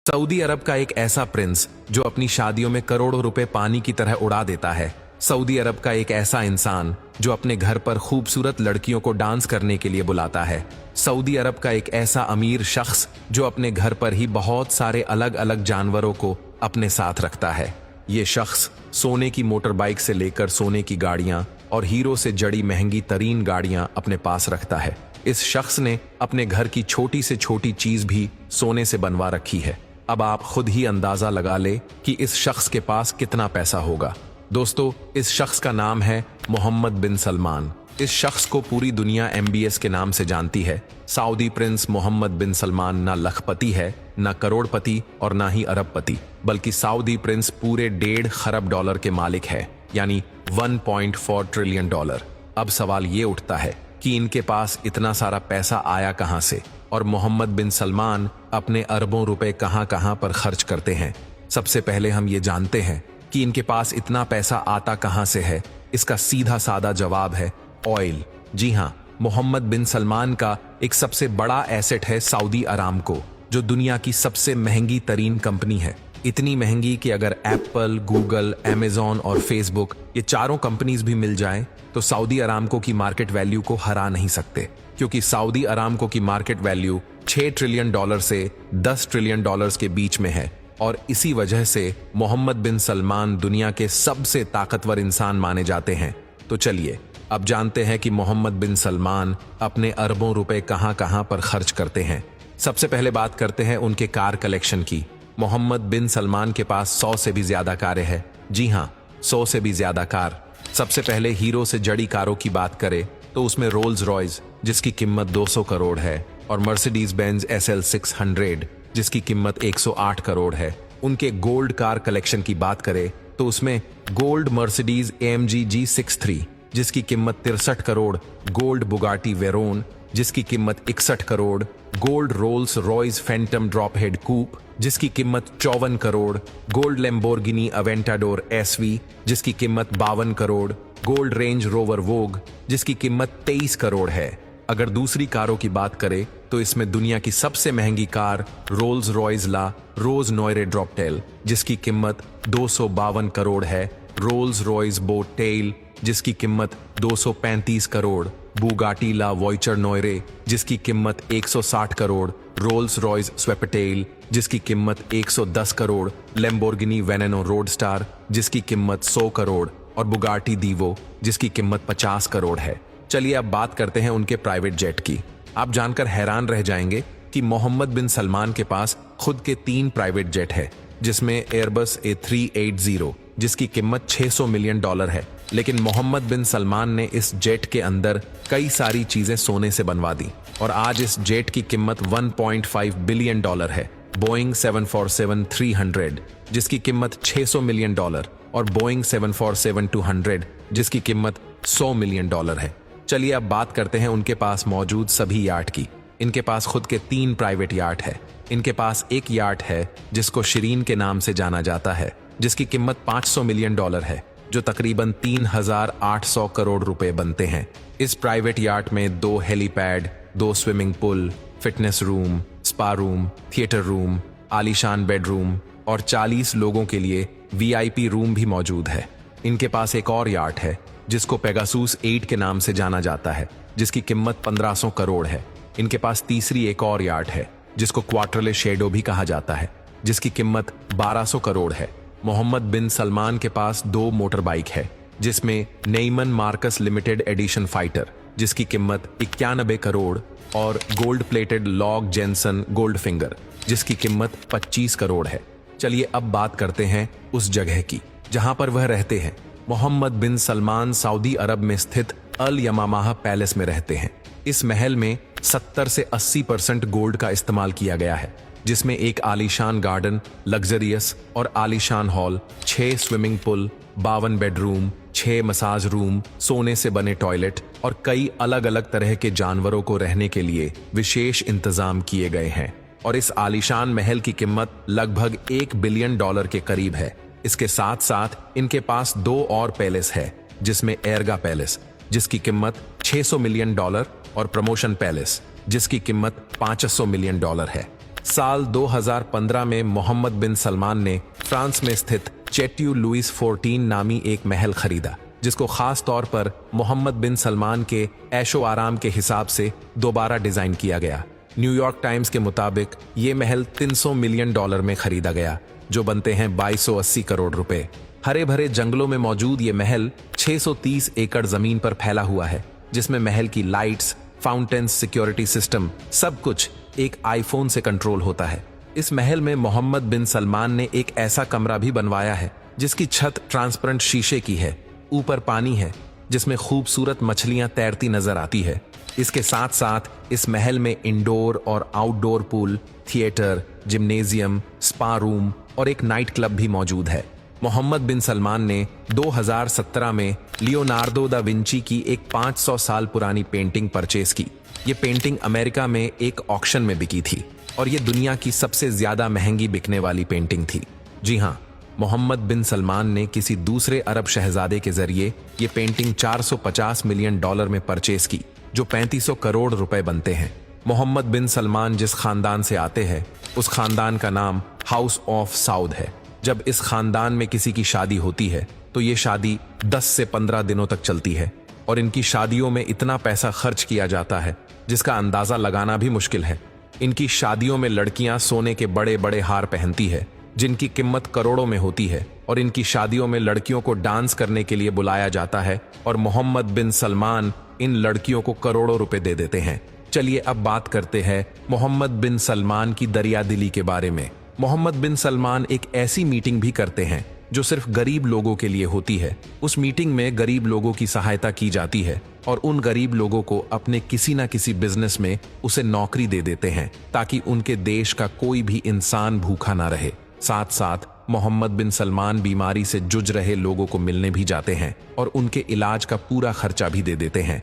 Saudi अरब का एक ऐसा प्रिंस जो अपनी शादियों में करोड़ों रुपए पानी की तरह उड़ा देता है। सऊदी अरब का एक ऐसा इंसान जो अपने घर पर खूबसूरत लड़कियों को डांस करने के लिए बुलाता है। सऊदी अरब का एक ऐसा अमीर शख्स जो अपने घर पर ही बहुत सारे अलग अलग जानवरों को अपने साथ रखता है। ये शख्स सोने की मोटर बाइक से लेकर सोने की गाड़ियां और हीरो से जड़ी महंगी तरीन गाड़ियां अपने पास रखता है। इस शख्स ने अपने घर की छोटी से छोटी चीज भी सोने से बनवा रखी है। अब आप खुद ही अंदाजा लगा ले कि इस शख्स के पास कितना पैसा होगा। दोस्तों, इस शख्स का नाम है मोहम्मद बिन सलमान। इस शख्स को पूरी दुनिया MBS के नाम से जानती है। सऊदी प्रिंस मोहम्मद बिन सलमान ना लखपति है, ना करोड़पति और ना ही अरबपति, बल्कि सऊदी प्रिंस पूरे 1.5 खरब डॉलर के मालिक है, यानी 1.4 ट्रिलियन डॉलर। अब सवाल ये उठता है कि इनके पास इतना सारा पैसा आया कहां से और मोहम्मद बिन सलमान अपने अरबों रुपए कहां कहां पर खर्च करते हैं। सबसे पहले हम ये जानते हैं कि इनके पास इतना पैसा आता कहां से है। इसका सीधा सादा जवाब है ऑयल। जी हां, मोहम्मद बिन सलमान का एक सबसे बड़ा एसेट है सऊदी अरामको, जो दुनिया की सबसे महंगी तरीन कंपनी है। इतनी महंगी कि अगर एप्पल, गूगल, अमेजॉन और फेसबुक ये चारों कंपनीज भी मिल जाएं तो सऊदी अरामको की मार्केट वैल्यू को हरा नहीं सकते, क्योंकि सऊदी अरामको की मार्केट वैल्यू 6 ट्रिलियन डॉलर से 10 ट्रिलियन डॉलर्स के बीच में है। और इसी वजह से मोहम्मद बिन सलमान दुनिया के सबसे ताकतवर इंसान माने जाते हैं। तो चलिए अब जानते हैं कि मोहम्मद बिन सलमान अपने अरबों रुपए कहां कहां पर खर्च करते हैं। सबसे पहले बात करते हैं उनके कार कलेक्शन की। मोहम्मद बिन सलमान के पास 100 से भी ज्यादा कारें हैं। जी हां, 100 से भी ज्यादा कार। सबसे पहले हीरो से जड़ी कारों की बात करें तो उसमें रोल्स रॉयस, जिसकी कीमत 200 करोड़ है, और मर्सिडीज बेंज SL 600, जिसकी कीमत 108 करोड़ है। उनके गोल्ड कार कलेक्शन की बात करें तो उसमें गोल्ड मर्सिडीज AMG G63, जिसकी कीमत 63 करोड़, गोल्ड बुगाटी वेरोन, जिसकी कीमत 61 crore, gold Rolls Royce Phantom drophead coupe, जिसकी कीमत 54 crore, gold Lamborghini Aventador SV, जिसकी कीमत 52 crore, gold Range Rover Vogue, जिसकी कीमत 23 करोड़ है। अगर दूसरी कारों की बात करें तो इसमें दुनिया की सबसे महंगी कार रोल्स रॉयस ला रोज नॉयरे ड्रॉपटेल, जिसकी कीमत 252 करोड़ है, रोल्स रॉयस बोट टेल, जिसकी कीमत 235 करोड़, बुगाटी ला वॉयचर नॉयरे, जिसकी कीमत 160 करोड़, रोल्स रॉयस स्वेपटेल, जिसकी कीमत 110 करोड़, लैम्बोर्गिनी वेनेनो रोडस्टार, जिसकी कीमत 100 करोड़, और बुगाटी दीवो, जिसकी कीमत 50 करोड़ है। चलिए अब बात करते हैं उनके प्राइवेट जेट की। आप जानकर हैरान रह जाएंगे कि मोहम्मद बिन सलमान के पास खुद के 3 प्राइवेट जेट है, जिसमें एयरबस A380, जिसकी कीमत 600 मिलियन डॉलर है। लेकिन मोहम्मद बिन सलमान ने इस जेट के अंदर कई सारी चीजें सोने से बनवा दी और आज इस जेट की कीमत 1.5 बिलियन डॉलर है। बोइंग 747-300, जिसकी कीमत 600 मिलियन डॉलर, और बोइंग 747-200, जिसकी कीमत 100 मिलियन डॉलर है। चलिए अब बात करते हैं उनके पास मौजूद सभी यार्ड की। इनके पास खुद के 3 प्राइवेट यार्ड है। इनके पास एक यार्ड है जिसको शिरीन के नाम से जाना जाता है, जिसकी कीमत 500 मिलियन डॉलर है, जो तकरीबन 3800 करोड़ रुपए बनते हैं। इस प्राइवेट यार्ड में 2 helipad, 2 swimming pool, fitness room, spa room, theatre room, आलीशान बेडरूम और 40 लोगों के लिए VIP रूम भी मौजूद है। इनके पास एक और यार्ड है जिसको पेगासूस 8 के नाम से जाना जाता है, जिसकी कीमत 1500 करोड़ है। इनके पास तीसरी एक और यार्ड है जिसको क्वार्टरले शेडो भी कहा जाता है, जिसकी कीमत 1200 करोड़ है। मोहम्मद बिन सलमान के पास 2 मोटर बाइक है, जिसमें Neiman Marcus limited edition fighter, जिसकी कीमत 91 करोड़, और gold plated log Jensen gold finger, जिसकी कीमत 25 करोड़ है। चलिए अब बात करते हैं उस जगह की जहां पर वह रहते हैं। मोहम्मद बिन सलमान सऊदी अरब में स्थित अल यमामाह पैलेस में रहते हैं। इस महल में 70 से 80% गोल्ड का इस्तेमाल किया गया है, जिसमें एक आलीशान गार्डन, लग्जरियस और आलीशान hall, 6 swimming pool, 52 bedroom, 6 massage room, सोने से बने टॉयलेट और कई अलग अलग तरह के जानवरों को रहने के लिए विशेष इंतजाम किए गए हैं। और इस आलीशान महल की कीमत लगभग 1 बिलियन डॉलर के करीब है। इसके साथ साथ इनके पास 2 और पैलेस है, जिसमें एयरगा पैलेस, जिसकी कीमत 600 मिलियन डॉलर, और प्रमोशन पैलेस, जिसकी कीमत 500 मिलियन डॉलर है। साल 2015 में मोहम्मद बिन सलमान ने फ्रांस में स्थित चैट्यू लुइस 14 नामी एक महल खरीदा, जिसको खास तौर पर मोहम्मद बिन सलमान के ऐशो आराम के हिसाब से दोबारा डिजाइन किया गया। न्यूयॉर्क टाइम्स के मुताबिक ये महल $300 मिलियन में खरीदा गया, जो बनते हैं 2280 करोड़ रुपए। हरे भरे जंगलों में मौजूद ये महल 630 एकड़ जमीन पर फैला हुआ है, जिसमें महल की लाइट्स, फाउंटेन्स, सिक्योरिटी सिस्टम, सब कुछ एक आईफोन से कंट्रोल होता है। इस महल में मोहम्मद बिन सलमान ने एक ऐसा कमरा भी बनवाया है जिसकी छत ट्रांसपेरेंट शीशे की है, ऊपर पानी है जिसमें खूबसूरत मछलियां तैरती नजर आती है। इसके साथ साथ इस महल में इंडोर और outdoor pool, theatre, gymnasium, spa room और एक नाइट क्लब भी मौजूद है। मोहम्मद बिन सलमान ने 2017 में लियोनार्डो दा विंची की एक 500 साल पुरानी पेंटिंग परचेज की। ये पेंटिंग अमेरिका में एक ऑक्शन में बिकी थी और ये दुनिया की सबसे ज्यादा महंगी बिकने वाली पेंटिंग थी। जी हाँ, मोहम्मद बिन सलमान ने किसी दूसरे अरब शहजादे के जरिए ये पेंटिंग $450 मिलियन में परचेज की, जो 3500 करोड़ रुपए बनते हैं। मोहम्मद बिन सलमान जिस खानदान से आते हैं, उस खानदान का नाम हाउस ऑफ साउद है। जब इस खानदान में किसी की शादी होती है तो ये शादी 10 से 15 दिनों तक चलती है और इनकी शादियों में इतना पैसा खर्च किया जाता है जिसका अंदाजा लगाना भी मुश्किल है। इनकी शादियों में लड़कियां सोने के बड़े बड़े हार पहनती है जिनकी कीमत करोड़ों में होती है, और इनकी शादियों में लड़कियों को डांस करने के लिए बुलाया जाता है और मोहम्मद बिन सलमान इन लड़कियों को करोड़ों रुपए दे देते हैं। चलिए अब बात करते हैं मोहम्मद बिन सलमान की दरियादिली के बारे में। मोहम्मद बिन सलमान एक ऐसी मीटिंग भी करते हैं जो सिर्फ गरीब लोगों के लिए होती है। उस मीटिंग में गरीब लोगों की सहायता की जाती है और उन गरीब लोगों को अपने किसी ना किसी बिजनेस में उसे नौकरी दे देते हैं ताकि उनके देश का कोई भी इंसान भूखा ना रहे। साथ साथ मोहम्मद बिन सलमान बीमारी से जूझ रहे लोगों को मिलने भी जाते हैं और उनके इलाज का पूरा खर्चा भी दे देते हैं।